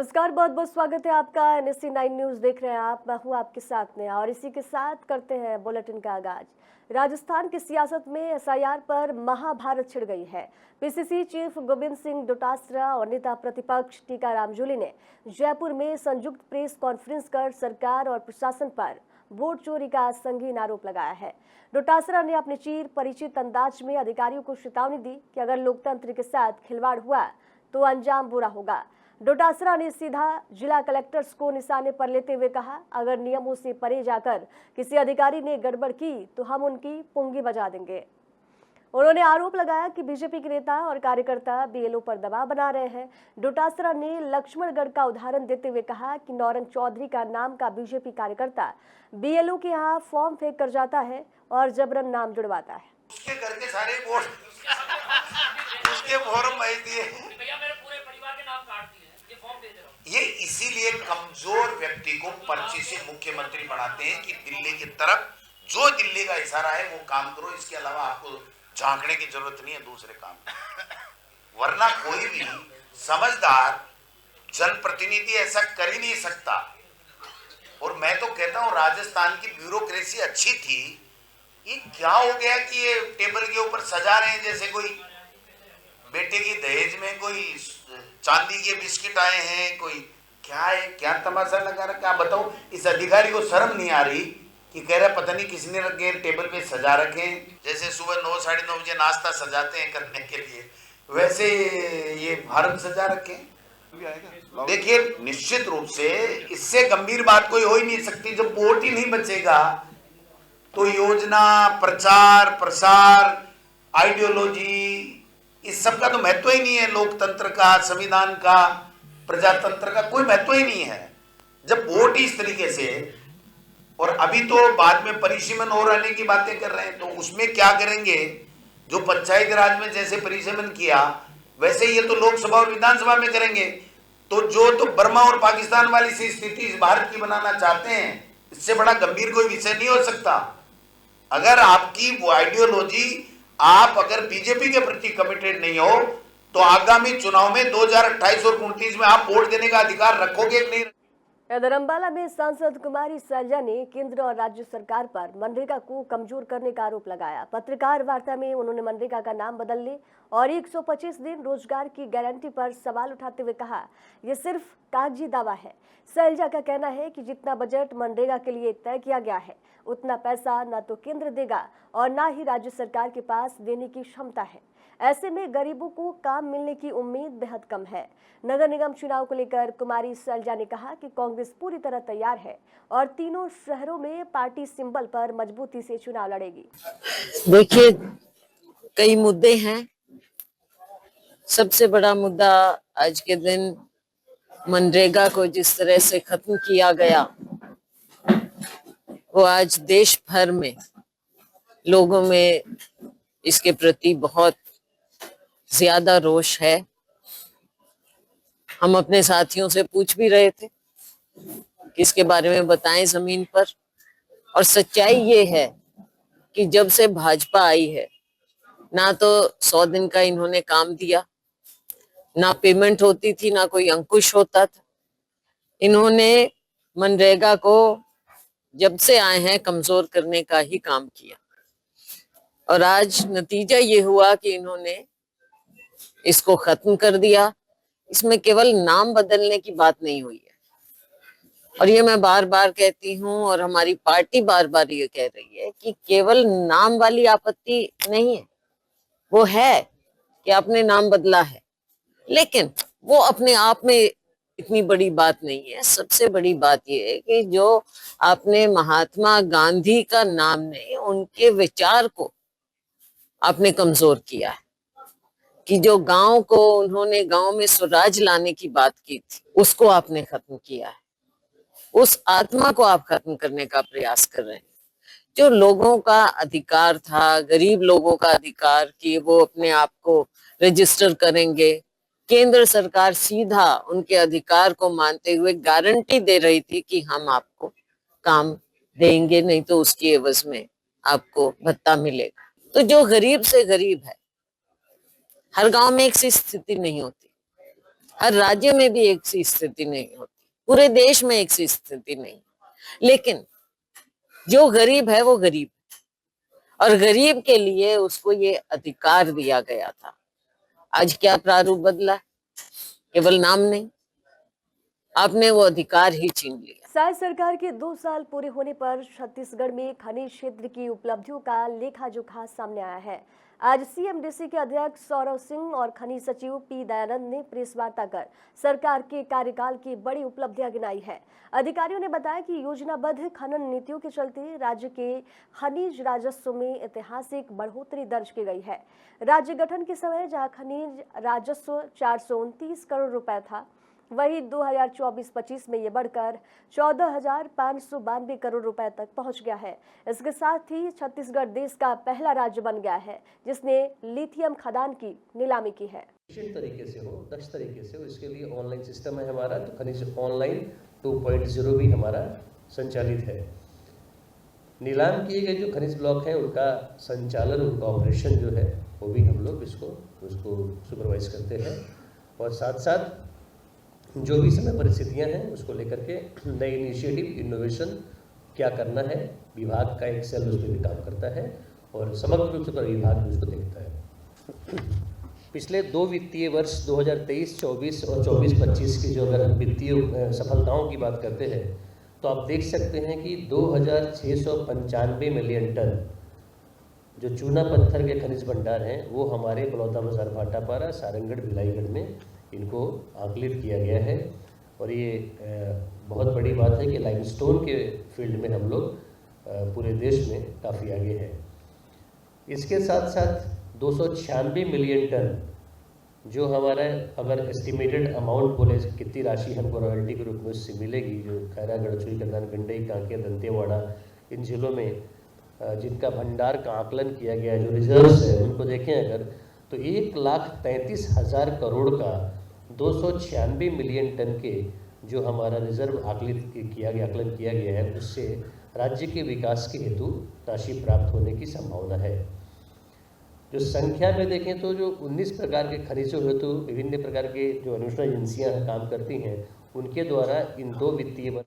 नमस्कार, बहुत बहुत स्वागत है आपका। NSC 9 न्यूज देख रहे हैं आप। मैं हूं आपके साथ में और इसी के साथ करते हैं बुलेटिन का आगाज। राजस्थान की सियासत में SIR पर महाभारत छिड़ गई है। PCC चीफ गोविंद सिंह डोटासरा और नेता प्रतिपक्ष टीकाराम जूली ने जयपुर में संयुक्त प्रेस कॉन्फ्रेंस कर सरकार और प्रशासन पर वोट चोरी का संगीन आरोप लगाया है। डोटासरा ने अपने चीर परिचित अंदाज में अधिकारियों को चेतावनी दी कि अगर लोकतंत्र के साथ खिलवाड़ हुआ तो अंजाम बुरा होगा। डोटासरा ने सीधा जिला कलेक्टर्स को निशाने पर लेते हुए कहा, अगर नियमों से परे जाकर किसी अधिकारी ने गड़बड़ की तो हम उनकी पुंगी बजा देंगे। उन्होंने आरोप लगाया कि बीजेपी के नेता और कार्यकर्ता BLO पर दबाव बना रहे हैं। डोटासरा ने लक्ष्मणगढ़ का उदाहरण देते हुए कहा कि नौरंग चौधरी का नाम का बीजेपी कार्यकर्ता BLO के यहाँ फॉर्म फेंक कर जाता है और जबरन नाम जुड़वाता है। उसके घर के सारे वोट उसके फॉर्म भेज दिए। ये इसीलिए कमजोर व्यक्ति को पर्ची से मुख्यमंत्री बनाते हैं कि दिल्ली की तरफ जो दिल्ली का इशारा है वो काम करो, इसके अलावा आपको झांकने की जरूरत नहीं है दूसरे काम। वरना कोई भी समझदार जनप्रतिनिधि ऐसा कर ही नहीं सकता। और मैं तो कहता हूं राजस्थान की ब्यूरोक्रेसी अच्छी थी, ये क्या हो गया कि ये टेबल के ऊपर सजा रहे हैं जैसे कोई बेटे की दहेज में कोई चांदी के बिस्किट आए हैं, कोई क्या है, क्या तमाशा लगा रखा। क्या बताऊं, इस अधिकारी को शर्म नहीं आ रही कि कह रहा पता नहीं किसने रखे टेबल पे सजा रखे हैं, जैसे सुबह 9 साढ़े 9 बजे नाश्ता सजाते हैं करने के लिए, वैसे ये भारत सजा रखे हैं। देखिए निश्चित रूप से इससे गंभीर बात कोई हो ही नहीं सकती। जब वोट ही नहीं बचेगा तो योजना, प्रचार प्रसार, आइडियोलॉजी, इस सब का तो महत्व ही नहीं है। लोकतंत्र का, संविधान का, प्रजातंत्र का कोई महत्व ही नहीं है जब वोट ही इस तरीके से। और अभी तो बाद में परिसीमन और आने की बातें कर रहे हैं, तो उसमें क्या करेंगे? जो पंचायती राज में जैसे परिसीमन किया वैसे ये तो लोकसभा और विधानसभा में करेंगे। तो बर्मा और पाकिस्तान वाली सी स्थिति इस भारत की बनाना चाहते हैं, इससे बड़ा गंभीर कोई विषय नहीं हो सकता। अगर आपकी वो आइडियोलॉजी, आप अगर बीजेपी के प्रति कमिटेड नहीं हो तो आगामी चुनाव में 2028 और 29 में आप वोट देने का अधिकार रखोगे कि नहीं? इधर अंबाला में सांसद कुमारी सैलजा ने केंद्र और राज्य सरकार पर मनरेगा को कमजोर करने का आरोप लगाया। पत्रकार वार्ता में उन्होंने मनरेगा का नाम बदलने और 125 दिन रोजगार की गारंटी पर सवाल उठाते हुए कहा, यह सिर्फ कागजी दावा है। सैलजा का कहना है कि जितना बजट मनरेगा के लिए तय किया गया है उतना पैसा न तो केंद्र देगा और न ही राज्य सरकार के पास देने की क्षमता है। ऐसे में गरीबों को काम मिलने की उम्मीद बेहद कम है। नगर निगम चुनाव को लेकर कुमारी सैलजा ने कहा कि कांग्रेस पूरी तरह तैयार है और तीनों शहरों में पार्टी सिंबल पर मजबूती से चुनाव लड़ेगी। देखिए, कई मुद्दे हैं। सबसे बड़ा मुद्दा आज के दिन मनरेगा को जिस तरह से खत्म किया गया, वो आज देश भर में लोगों में इसके प्रति बहुत ज्यादा रोष है। हम अपने साथियों से पूछ भी रहे थे कि इसके बारे में बताएं जमीन पर। और सच्चाई ये है कि जब से भाजपा आई है, ना तो 100 दिन का इन्होंने काम दिया, ना पेमेंट होती थी, ना कोई अंकुश होता था। इन्होंने मनरेगा को जब से आए हैं कमजोर करने का ही काम किया। और आज नतीजा ये हुआ कि इन्होंने इसको खत्म कर दिया। इसमें केवल नाम बदलने की बात नहीं हुई है। और ये मैं बार बार कहती हूँ और हमारी पार्टी बार बार ये कह रही है कि केवल नाम वाली आपत्ति नहीं है। वो है कि आपने नाम बदला है, लेकिन वो अपने आप में इतनी बड़ी बात नहीं है। सबसे बड़ी बात ये है कि जो आपने महात्मा गांधी का नाम नहीं, उनके विचार को आपने कमजोर किया है। कि जो गांव को उन्होंने गांव में स्वराज लाने की बात की थी, उसको आपने खत्म किया है। उस आत्मा को आप खत्म करने का प्रयास कर रहे हैं। जो लोगों का अधिकार था, गरीब लोगों का अधिकार कि वो अपने आप को रजिस्टर करेंगे, केंद्र सरकार सीधा उनके अधिकार को मानते हुए गारंटी दे रही थी कि हम आपको काम देंगे, नहीं तो उसकी एवज में आपको भत्ता मिलेगा। तो जो गरीब से गरीब है, हर गांव में एक सी स्थिति नहीं होती। हर राज्य में भी एक सी स्थिति नहीं होती, पूरे देश में एक सी स्थिति नहीं, लेकिन जो गरीब है वो गरीब, और गरीब के लिए उसको ये अधिकार दिया गया था। आज क्या प्रारूप बदला? केवल नाम नहीं, आपने वो अधिकार ही छीन लिया। शायद सरकार के 2 साल पूरे होने पर छत्तीसगढ़ में खनिज क्षेत्र की उपलब्धियों का लेखा जोखा सामने आया है। आज सीएमडीसी के अध्यक्ष सौरव सिंह और खनिज सचिव पी दयानंद ने प्रेस वार्ता कर सरकार के कार्यकाल की बड़ी उपलब्धियां गिनाई है। अधिकारियों ने बताया कि योजनाबद्ध खनन नीतियों के चलते राज्य के खनिज राजस्व में ऐतिहासिक बढ़ोतरी दर्ज की गई है। राज्य गठन के समय जहां खनिज राजस्व 429 करोड़ रुपए था, वही 2024-25 में ये बढ़कर 14,592 करोड़ रुपए तक पहुंच गया है। इसके साथ ही छत्तीसगढ़ देश का पहला राज्य बन गया है जिसने लिथियम खदान की नीलामी की है। निश्चित तरीके से हो, दक्ष तरीके से हो, इसके लिए ऑनलाइन सिस्टम है हमारा, तो खनिज ऑनलाइन 2.0 भी हमारा संचालित है। नीलाम किए गए जो खनिज ब्लॉक हैं उनका संचालन, उनका ऑपरेशन जो है वो भी हम लोग उसको सुपरवाइज करते हैं, और साथ साथ जो भी समय परिस्थितियां हैं उसको लेकर के नए इनिशिएटिव, इनोवेशन क्या करना है, विभाग का एक सेल उस पर भी काम करता है और समग्र रूप से विभाग भी उसको देखता है। पिछले 2 वित्तीय वर्ष 2023-24 और 24-25 की जो अगर हम वित्तीय सफलताओं की बात करते हैं तो आप देख सकते हैं कि 2,695 मिलियन टन जो चूना पत्थर के खनिज भंडार हैं वो हमारे बलौदाबाजार, भाटापारा, सारंगढ़, भिलाईगढ़ में इनको आंकलित किया गया है। और ये बहुत बड़ी बात है कि लाइमस्टोन के फील्ड में हम लोग पूरे देश में काफ़ी आगे हैं। इसके साथ साथ 296 मिलियन टन जो हमारा अगर एस्टिमेटेड अमाउंट बोले कितनी राशि हमको रॉयल्टी के रूप में उससे मिलेगी, जो खैरा, गढ़चिरौली, करनाल, गंडई, कांकेर, दंतेवाड़ा, इन जिलों में जिनका भंडार का आकलन किया गया है, जो रिजर्व्स है उनको देखें अगर, तो 1,33,000 करोड़ का 296 मिलियन टन के जो हमारा रिजर्व आकलन किया गया है, उससे राज्य के विकास के हेतु राशि प्राप्त होने की संभावना है। जो संख्या में देखें तो जो 19 प्रकार के खनिजों हेतु विभिन्न प्रकार के जो अन्वेषण एजेंसियां काम करती हैं उनके द्वारा इन 2 वित्तीय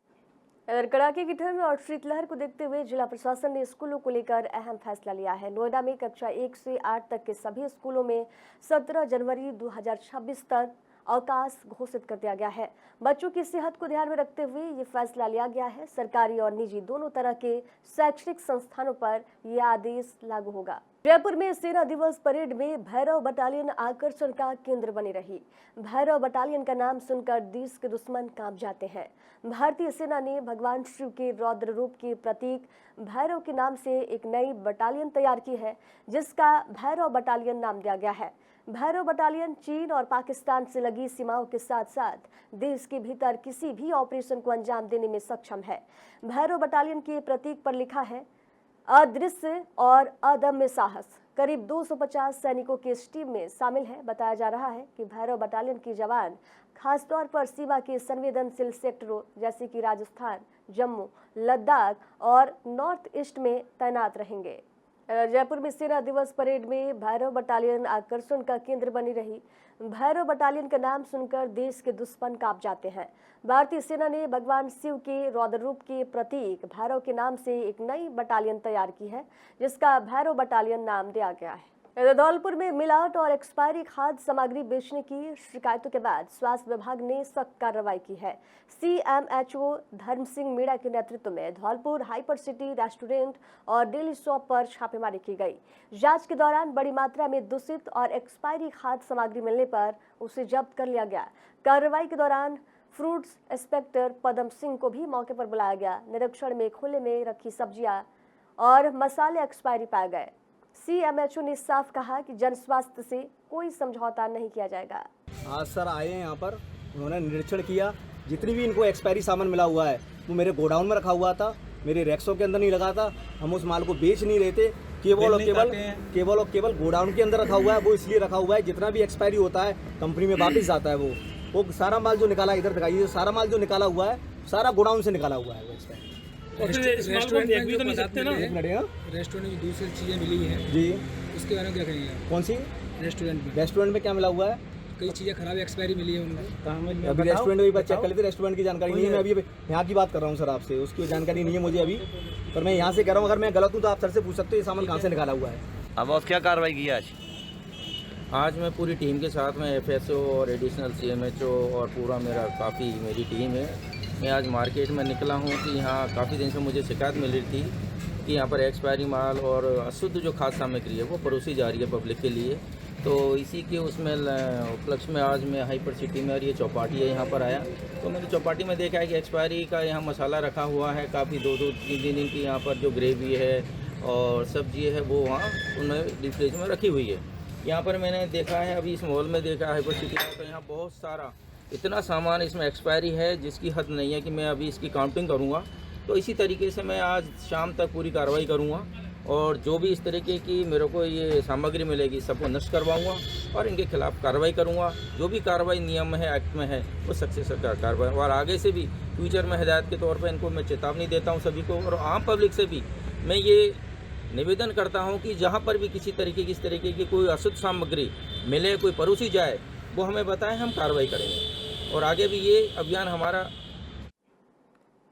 अगर कड़ाके की ठंड और शीतलहर को देखते हुए जिला प्रशासन ने स्कूलों को लेकर अहम फैसला लिया है। नोएडा में कक्षा 1 से 8 तक के सभी स्कूलों में 17 जनवरी 2026 तक अवकाश घोषित कर दिया गया है। बच्चों की सेहत को ध्यान में रखते हुए ये फैसला लिया गया है। सरकारी और निजी दोनों तरह के शैक्षणिक संस्थानों पर यह आदेश लागू होगा। जयपुर में सेना दिवस परेड में भैरव बटालियन आकर्षण का केंद्र बनी रही। भैरव बटालियन का नाम सुनकर देश के दुश्मन कांप जाते हैं। भारतीय सेना ने भगवान शिव के रौद्र रूप के प्रतीक भैरव के नाम से एक नई बटालियन तैयार की है, जिसका भैरव बटालियन नाम दिया गया है। भैरव बटालियन चीन और पाकिस्तान से लगी सीमाओं के साथ साथ देश के भीतर किसी भी ऑपरेशन को अंजाम देने में सक्षम है। भैरव बटालियन के प्रतीक पर लिखा है अदृश्य और अदम्य साहस। करीब 250 सैनिकों की इस टीम में शामिल है। बताया जा रहा है कि भैरव बटालियन के जवान खासतौर पर सीमा के संवेदनशील सेक्टरों जैसे कि राजस्थान, जम्मू, लद्दाख और नॉर्थ ईस्ट में तैनात रहेंगे। जयपुर में सेना दिवस परेड में भैरव बटालियन आकर्षण का केंद्र बनी रही। भैरव बटालियन का नाम सुनकर देश के दुश्मन कांप जाते हैं। भारतीय सेना ने भगवान शिव के रौद्र रूप के प्रतीक भैरव के नाम से एक नई बटालियन तैयार की है, जिसका भैरव बटालियन नाम दिया गया है। धौलपुर में मिलावट और एक्सपायरी खाद्य सामग्री बेचने की शिकायतों के बाद स्वास्थ्य विभाग ने सख्त कार्रवाई की है। CMHO धर्म सिंह मीणा के नेतृत्व में धौलपुर हाइपर सिटी रेस्टोरेंट और डेली शॉप पर छापेमारी की गई। जांच के दौरान बड़ी मात्रा में दूषित और एक्सपायरी खाद्य सामग्री मिलने पर उसे जब्त कर लिया गया। कार्रवाई के दौरान फ्रूट्स इंस्पेक्टर पदम सिंह को भी मौके पर बुलाया गया। निरीक्षण में खुले में रखी सब्जियां और मसाले एक्सपायरी पाए गए। CMHO ने साफ कहा कि जन स्वास्थ्य से कोई समझौता नहीं किया जाएगा। आज सर आए हैं यहाँ पर, उन्होंने निरीक्षण किया। जितनी भी इनको एक्सपायरी सामान मिला हुआ है वो मेरे गोडाउन में रखा हुआ था, मेरे रैक्सों के अंदर नहीं लगा था। हम उस माल को बेच नहीं रहे थे, केवल और केवल गोडाउन के अंदर रखा हुआ है। वो इसलिए रखा हुआ है जितना भी एक्सपायरी होता है कंपनी में वापस जाता है। वो सारा माल जो निकाला, इधर दिखाइए, सारा माल जो निकाला हुआ है सारा गोडाउन से निकाला हुआ है वो एक्सपायरी। रेस्टोरेंट में भी तो नहीं सकते ना, रेस्टोरेंट में दूसरी चीजें मिली हैं जी, उसके बारे में क्या कहेंगे? कौन सी रेस्टोरेंट में? रेस्टोरेंट में क्या मिला हुआ है? कई चीज़ें खराब एक्सपायरी मिली है उनको। अभी रेस्टोरेंट में भी चेक कर लेते, रेस्टोरेंट की जानकारी नहीं है। मैं अभी यहाँ की बात कर रहा हूँ सर आपसे, उसकी जानकारी नहीं है मुझे अभी, पर मैं यहाँ से कह रहा हूँ अगर मैं गलत हूँ तो आप सर से पूछ सकते हो ये सामान कहाँ से निकाला हुआ है। अब और क्या कार्रवाई की आज? आज मैं पूरी टीम के साथ में एफएसओ और एडिशनल सीएमएचओ और पूरा मेरी टीम है। मैं आज मार्केट में निकला हूँ कि यहाँ काफ़ी दिन से मुझे शिकायत मिल रही थी कि यहाँ पर एक्सपायरी माल और अशुद्ध जो खाद्य सामग्री है वो परोसी जा रही है पब्लिक के लिए। तो इसी के उसमें उपलक्ष्य में आज मैं हाइपर सिटी में, और ये चौपाटी है यहाँ पर आया, तो मैंने चौपाटी में देखा है कि एक्सपायरी का यहाँ मसाला रखा हुआ है, काफ़ी 2-3 दिन की यहाँ पर जो ग्रेवी है और सब्जी है वो वहाँ उन्हें डीप फ्रिज में रखी हुई है। यहाँ पर मैंने देखा है, अभी इस मॉल में देखा हाइपर सिटी में, तो यहाँ बहुत सारा इतना सामान इसमें एक्सपायरी है जिसकी हद नहीं है कि मैं अभी इसकी काउंटिंग करूँगा। तो इसी तरीके से मैं आज शाम तक पूरी कार्रवाई करूँगा और जो भी इस तरीके की मेरे को ये सामग्री मिलेगी सबको नष्ट करवाऊँगा और इनके खिलाफ कार्रवाई करूँगा। जो भी कार्रवाई नियम है, एक्ट में है, वो सख्त से कार्रवाई, और आगे से भी फ्यूचर में हिदायत के तौर पर इनको मैं चेतावनी देता हूँ सभी को, और आम पब्लिक से भी मैं ये निवेदन करता हूं कि जहां पर भी किसी तरीके की इस तरीके की कोई अशुद्ध सामग्री मिले, कोई परोसी जाए, वो हमें बताएं, हम कार्रवाई करेंगे और आगे भी ये अभियान हमारा।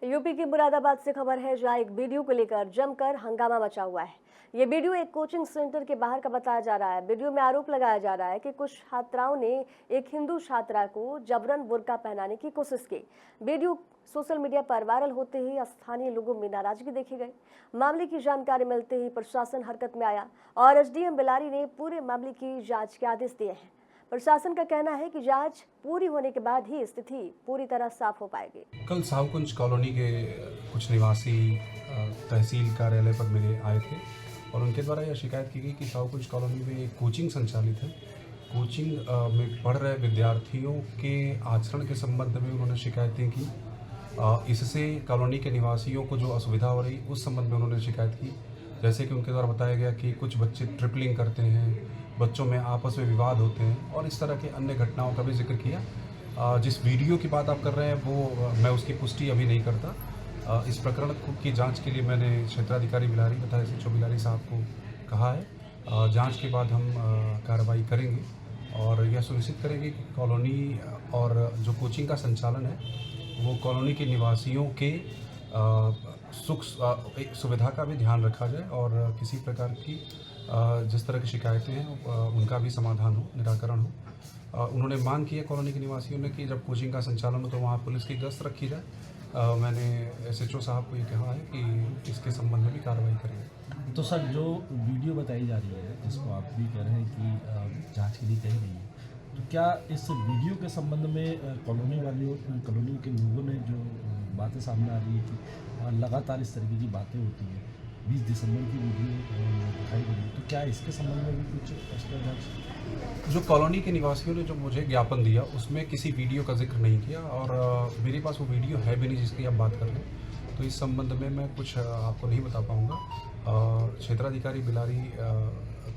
यूपी की मुरादाबाद से खबर है जहां एक वीडियो को लेकर जमकर हंगामा मचा हुआ है। ये वीडियो एक कोचिंग सेंटर के बाहर का बताया जा रहा है। वीडियो में आरोप लगाया जा रहा है कि कुछ छात्राओं ने एक हिंदू छात्रा को जबरन बुर्का पहनाने की कोशिश की। वीडियो सोशल मीडिया पर वायरल होते ही स्थानीय लोगों में नाराजगी देखी गई। मामले की जानकारी मिलते ही प्रशासन हरकत में आया और एसडीएम बेलारी ने पूरे मामले की जांच के आदेश दिए हैं। प्रशासन का कहना है कि जांच पूरी होने के बाद ही स्थिति पूरी तरह साफ हो पाएगी। कल साहूकुंज कॉलोनी के कुछ निवासी तहसील कार्यालय पर मेरे आए थे और उनके द्वारा यह शिकायत की गई कि साहूकुंज कॉलोनी में एक कोचिंग संचालित है। कोचिंग में पढ़ रहे विद्यार्थियों के आचरण के संबंध में उन्होंने शिकायतें की। इससे कॉलोनी के निवासियों को जो असुविधा हो रही उस संबंध में उन्होंने शिकायत की। जैसे कि उनके द्वारा बताया गया कि कुछ बच्चे ट्रिपलिंग करते हैं, बच्चों में आपस में विवाद होते हैं और इस तरह के अन्य घटनाओं का भी जिक्र किया। जिस वीडियो की बात आप कर रहे हैं वो मैं उसकी पुष्टि अभी नहीं करता। इस प्रकरण की जांच के लिए मैंने क्षेत्राधिकारी बिलारी तथा एसएचओ बिलारी साहब को कहा है। जांच के बाद हम कार्रवाई करेंगे और यह सुनिश्चित करेंगे कि कॉलोनी और जो कोचिंग का संचालन है वो कॉलोनी के निवासियों के सुख सुविधा का भी ध्यान रखा जाए और किसी प्रकार की जिस तरह की शिकायतें हैं उनका भी समाधान हो, निराकरण हो। उन्होंने मांग की है कॉलोनी के निवासियों ने कि जब कोचिंग का संचालन हो तो वहाँ पुलिस की गश्त रखी जाए। मैंने एसएचओ साहब को ये कहा है कि इसके संबंध में भी कार्रवाई करेंगे। तो सर जो वीडियो बताई जा रही है जिसको आप भी कह रहे हैं कि जांच के लिए कही गई है, तो क्या इस वीडियो के संबंध में कॉलोनी वालों, कॉलोनी के लोगों ने जो बातें सामने आ रही है कि लगातार इस तरीके की बातें होती हैं, 20 दिसंबर की वीडियो दिखाई गई, तो क्या इसके संबंध में भी कुछ एक्स्ट्रा जांच? जो कॉलोनी के निवासियों ने जो मुझे ज्ञापन दिया उसमें किसी वीडियो का जिक्र नहीं किया और मेरे पास वो वीडियो है भी नहीं जिसकी आप बात कर रहे हैं, तो इस संबंध में मैं कुछ आपको नहीं बता पाऊँगा। क्षेत्राधिकारी बिलारी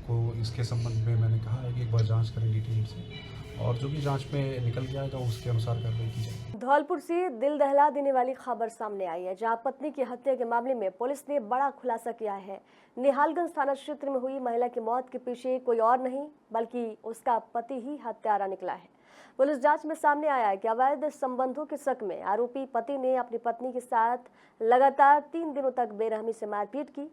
को इसके संबंध में मैंने कहा है कि एक बार जांच करें डिटेल से और जो भी जांच में निकल के आएगा उसके अनुसार कार्रवाई की जाएगी। धौलपुर से दिल दहला देने वाली खबर सामने आई है जहां पत्नी की हत्या के मामले में पुलिस ने बड़ा खुलासा किया है। निहालगंज थाना क्षेत्र में हुई महिला की मौत के पीछे कोई और नहीं बल्कि उसका पति ही हत्यारा निकला है। पुलिस जांच में सामने आया है कि अवैध संबंधों के शक में आरोपी पति ने अपनी पत्नी के साथ लगातार 3 दिनों तक बेरहमी से मारपीट की,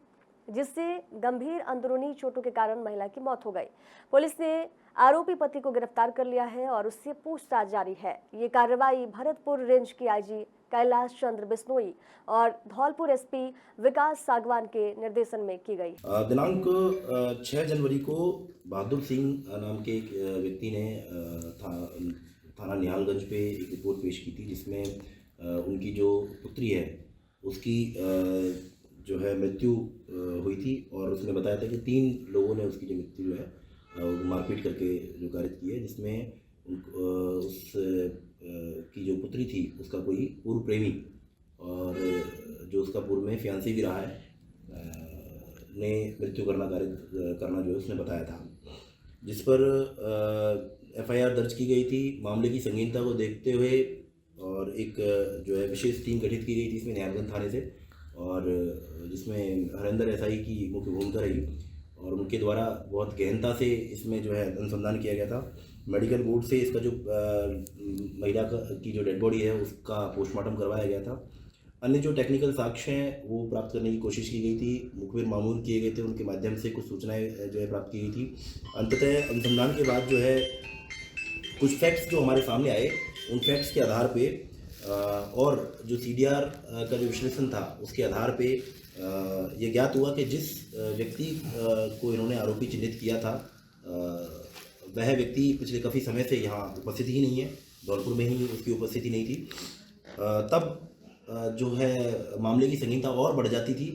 जिससे गंभीर अंदरूनी चोटों के कारण महिला की मौत हो गई। पुलिस ने आरोपी पति को गिरफ्तार कर लिया है और उससे पूछताछ जारी है। ये कार्रवाई भरतपुर रेंज की आईजी कैलाश चंद्र बिश्नोई और धौलपुर एसपी विकास सागवान के निर्देशन में की गई। दिनांक 6 जनवरी को बहादुर सिंह नाम के एक व्यक्ति ने थाना निहालगंज पे एक रिपोर्ट पेश की थी जिसमें उनकी जो पुत्री है उसकी जो है मृत्यु हुई थी और उसने बताया था कि 3 लोगों ने उसकी जो मृत्यु है मारपीट करके जो कार्य की है, जिसमें उस की जो पुत्री थी उसका कोई पूर्व प्रेमी और जो उसका पूर्व में फियांसी भी रहा है ने मृत्यु करना जो है उसने बताया था, जिस पर एफआईआर दर्ज की गई थी। मामले की संगीनता को देखते हुए और एक जो है विशेष टीम गठित की गई थी इसमें निहालगंज थाने से और जिसमें हरेंद्र एसआई की मुख्य भूमिका रही और उनके द्वारा बहुत गहनता से इसमें जो है अनुसंधान किया गया था। मेडिकल बोर्ड से इसका जो महिला की जो डेड बॉडी है उसका पोस्टमार्टम करवाया गया था। अन्य जो टेक्निकल साक्ष्य हैं वो प्राप्त करने की कोशिश की गई थी, मुखबिर मामूल किए गए थे, उनके माध्यम से कुछ सूचनाएं जो है प्राप्त की गई थी। अंततः अनुसंधान के बाद जो है कुछ फैक्ट्स जो हमारे सामने आए, उन फैक्ट्स के आधार पे और जो CDR का जो विश्लेषण था उसके आधार पे ये ज्ञात हुआ कि जिस व्यक्ति को इन्होंने आरोपी चिन्हित किया था वह व्यक्ति पिछले काफ़ी समय से यहाँ उपस्थित ही नहीं है, धौलपुर में ही उसकी उपस्थिति नहीं थी। तब जो है मामले की संगीनता और बढ़ जाती थी,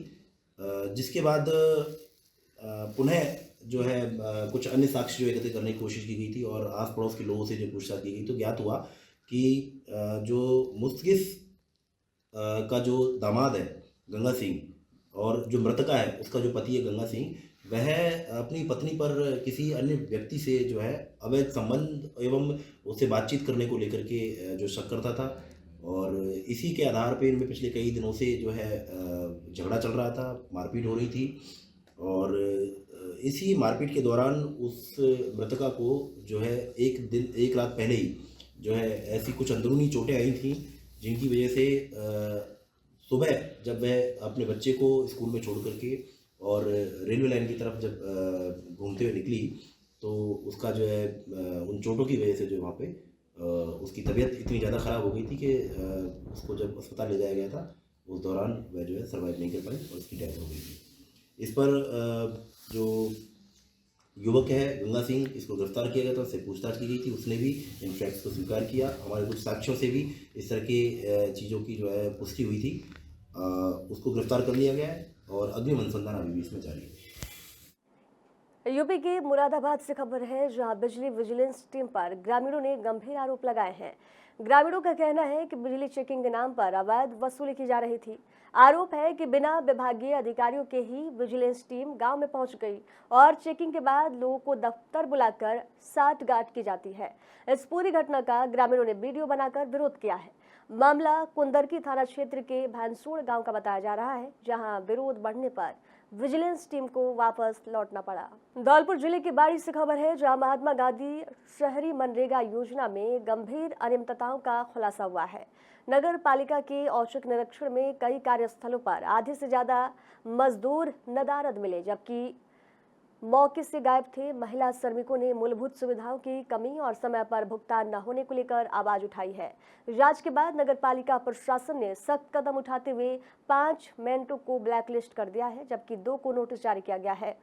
जिसके बाद पुनः जो है कुछ अन्य साक्ष्य जो एकत्रित करने की कोशिश की गई थी और आस पड़ोस के लोगों से जो पूछताछ की गई तो ज्ञात हुआ कि जो मुस्तकिस का जो दामाद है गंगा सिंह और जो मृतका है उसका जो पति है गंगा सिंह, वह अपनी पत्नी पर किसी अन्य व्यक्ति से जो है अवैध संबंध एवं उससे बातचीत करने को लेकर के जो शक करता था और इसी के आधार पे इनमें पिछले कई दिनों से जो है झगड़ा चल रहा था, मारपीट हो रही थी और इसी मारपीट के दौरान उस मृतका को जो है एक रात पहले ही जो है ऐसी कुछ अंदरूनी चोटें आई थी जिनकी वजह से सुबह जब वह अपने बच्चे को स्कूल में छोड़ करके और रेलवे लाइन की तरफ जब घूमते हुए निकली तो उसका जो है उन चोटों की वजह से जो वहाँ पे उसकी तबीयत इतनी ज़्यादा ख़राब हो गई थी कि उसको जब अस्पताल ले जाया गया था उस दौरान वह जो है सर्वाइव नहीं कर पाई और उसकी डेथ हो गई थी। इस पर जो युवक है गंगा सिंह, इसको गिरफ्तार किया गया था, उससे पूछताछ की गई थी, उसने भी इन फैक्ट्स को स्वीकार किया। हमारे कुछ साक्ष्यों से भी इस तरह के चीज़ों की जो है पुष्टि हुई थी। उसको गिरफ्तार कर लिया गया है और अग्रिम अनुसंधान अभी भी इसमें जारी है। यूपी के मुरादाबाद से खबर है, जहां बिजली विजिलेंस टीम पर ग्रामीणों ने गंभीर आरोप लगाए हैं। ग्रामीणों का कहना है कि बिजली चेकिंग के नाम पर अवैध वसूली की जा रही थी। आरोप है कि बिना विभागीय अधिकारियों के ही विजिलेंस टीम गांव में पहुंच गई और चेकिंग के बाद लोगों को दफ्तर बुलाकर साठगांठ की जाती है। इस पूरी घटना का ग्रामीणों ने वीडियो बनाकर विरोध किया है। मामला कुंदरकी थाना क्षेत्र के भैंसोड़ गांव का बताया जा रहा है, जहां विरोध बढ़ने पर विजिलेंस टीम को वापस लौटना पड़ा। धौलपुर जिले के बाड़ी से खबर है, जहां महात्मा गांधी शहरी मनरेगा योजना में गंभीर अनियमितताओं का खुलासा हुआ है। नगर पालिका के औचक निरीक्षण में कई कार्यस्थलों पर आधे से ज्यादा मजदूर नदारद मिले, जबकि मौके से गायब थे। महिला श्रमिकों ने मूलभूत सुविधाओं की कमी और समय पर भुगतान न होने को लेकर आवाज उठाई है। जांच के बाद नगर पालिका प्रशासन ने सख्त कदम उठाते हुए 5 मेंटो को ब्लैकलिस्ट कर दिया है, जबकि 2 को नोटिस जारी किया गया है।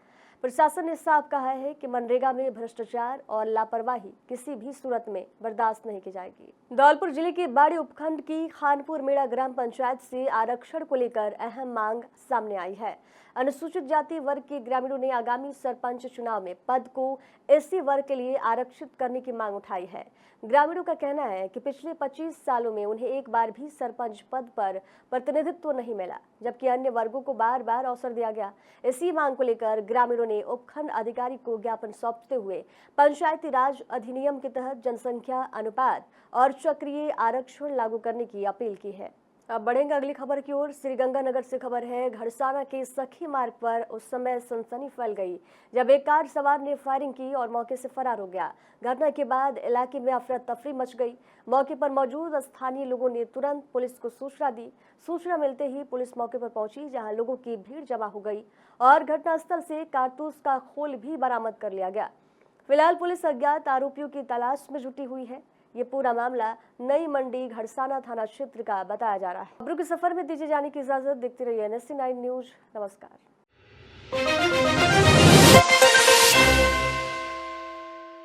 प्रशासन ने साफ कहा है कि मनरेगा में भ्रष्टाचार और लापरवाही किसी भी सूरत में बर्दाश्त नहीं की जाएगी। धौलपुर जिले के बाड़ी उपखंड की खानपुर मेड़ा ग्राम पंचायत से आरक्षण को लेकर अहम मांग सामने आई है। अनुसूचित जाति वर्ग के ग्रामीणों ने आगामी सरपंच चुनाव में पद को SC वर्ग के लिए आरक्षित करने की मांग उठाई है। ग्रामीणों का कहना है कि पिछले 25 सालों में उन्हें एक बार भी सरपंच पद पर प्रतिनिधित्व नहीं मिला, जबकि अन्य वर्गों को बार बार अवसर दिया गया। इसी मांग को लेकर ग्रामीणों ने उपखंड अधिकारी को ज्ञापन सौंपते हुए पंचायती राज अधिनियम के तहत जनसंख्या अनुपात और चक्रीय आरक्षण लागू करने की अपील की है। अब बढ़ेंगे अगली खबर की ओर। श्रीगंगानगर से खबर है, घड़साना के सखी मार्ग पर उस समय सनसनी फैल गई जब एक कार सवार ने फायरिंग की और मौके से फरार हो गया। घटना के बाद इलाके में अफरा तफरी मच गई। मौके पर मौजूद स्थानीय लोगों ने तुरंत पुलिस को सूचना दी। सूचना मिलते ही पुलिस मौके पर पहुंची, जहां लोगों की भीड़ जमा हो गई और घटनास्थल से कारतूस का खोल भी बरामद कर लिया गया। फिलहाल पुलिस अज्ञात आरोपियों की तलाश में जुटी हुई है। ये पूरा मामला नई मंडी घड़साना थाना क्षेत्र का बताया जा रहा है। खबरों के सफर में दीजिए जाने की इजाजत। देखते रहिए NSC 9 न्यूज। नमस्कार।